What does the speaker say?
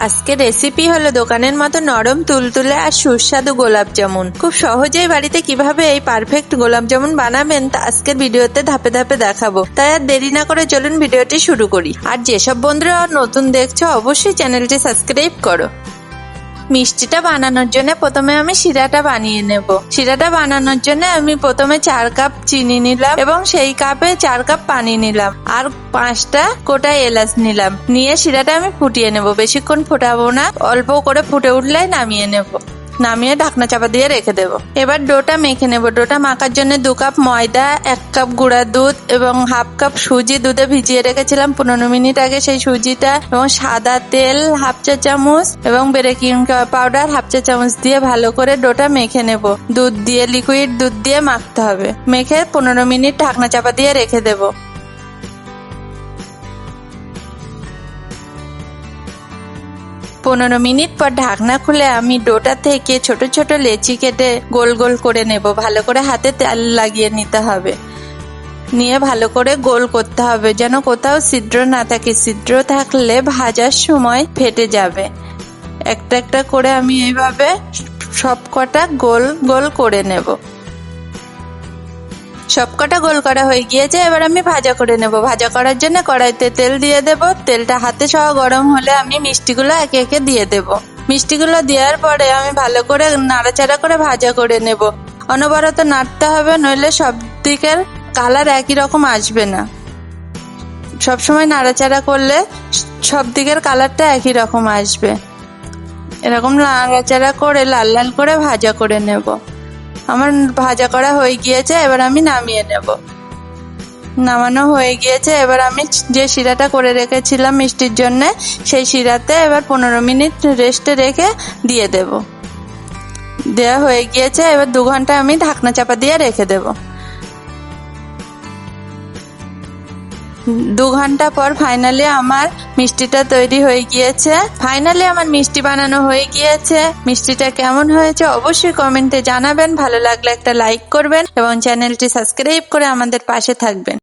আজকে রেসিপি হলো দোকানের মতো নরম তুলতুলে আর সুস্বাদু গোলাপ জামুন। খুব সহজেই বাড়িতে কিভাবে এই পারফেক্ট গোলাপ জামুন বানাবেন তা আজকের ভিডিওতে ধাপে ধাপে দেখাবো। তাই আর দেরি না করে চলুন ভিডিওটি শুরু করি। আর যেসব বন্ধুরা নতুন দেখছো অবশ্যই চ্যানেলটি সাবস্ক্রাইব করো। মিষ্টিটা বানানোর জন্য প্রথমে আমি শিরাটা বানিয়ে নেব। শিরাটা বানানোর জন্য আমি প্রথমে 4 কাপ চিনি নিলাম এবং সেই কাপে 4 কাপ পানি নিলাম আর 5টা গোটা এলাচ নিলাম। নিয়ে শিরাটা আমি ফুটিয়ে নেব। বেশিক্ষণ ফোটাবো না, অল্প করে ফুটে উঠলেই নামিয়ে নেব। নামিয়ে ঢাকনা চাপা দিয়ে রেখে দেব। এবার ডোটা মেখে নেব। ডোটা মাখার জন্য 2 কাপ ময়দা, 1 কাপ গুঁড়া দুধ এবং হাফ কাপ সুজি দুধে ভিজিয়ে রেখেছিলাম 15 মিনিট আগে সেই সুজিটা, এবং সাদা তেল হাফ চা চামচ এবং বেকিং পাউডার হাফ চা চামচ দিয়ে ভালো করে ডোটা মেখে নেব। দুধ দিয়ে, লিকুইড দুধ দিয়ে মাখতে হবে। মেখে 15 মিনিট ঢাকনা চাপা দিয়ে রেখে দেব। 15 মিনিট পর ঢাকনা খুলে আমি ডোটা থেকে ছোট ছোট লেচি কেটে গোল গোল করে নেব। ভালো করে হাতে তেল লাগিয়ে নিতে হবে। নিয়ে ভালো করে গোল করতে হবে যেন কোথাও ছিদ্র না থাকে। ছিদ্র থাকলে ভাজার সময় ফেটে যাবে। একটা একটা করে আমি এইভাবে সবকটা গোল গোল করে নেব। সবকটা গোল করা হয়ে গিয়েছে। এবার আমি ভাজা করে নেব। ভাজা করার জন্য কড়াইতে তেল দিয়ে দেব। তেলটা হাতে সহ গরম হলে আমি মিষ্টিগুলো একে একে দিয়ে দেব। মিষ্টিগুলো দেওয়ার পরে আমি ভালো করে নাড়াচাড়া করে ভাজা করে নেব। অনবরত নাড়তে হবে, নইলে সব দিকের কালার একই রকম আসবে না। সবসময় নাড়াচাড়া করলে সব দিকের কালারটা একই রকম আসবে। এরকম নাড়াচাড়া করে লাল লাল করে ভাজা করে নেব। আমার ভাজা করা হয়ে গিয়েছে। এবার আমি নামিয়ে নেব। নামানো হয়ে গিয়েছে। এবার আমি যে শিরাটা করে রেখেছিলাম মিষ্টির জন্য সেই শিরাতে এবার 15 মিনিট রেস্টে রেখে দিয়ে দেব। দেওয়া হয়ে গিয়েছে। এবার 2 ঘন্টা আমি ঢাকনা চাপা দিয়ে রেখে দেব। 2 ঘন্টা পর ফাইনালি আমার মিষ্টিটা তৈরি হয়ে গিয়েছে। ফাইনালি আমার মিষ্টি বানানো হয়ে গিয়েছে। মিষ্টিটা কেমন হয়েছে অবশ্যই কমেন্টে জানাবেন। ভালো লাগলে একটা লাইক করবেন এবং চ্যানেলটি সাবস্ক্রাইব করে আমাদের পাশে থাকবেন।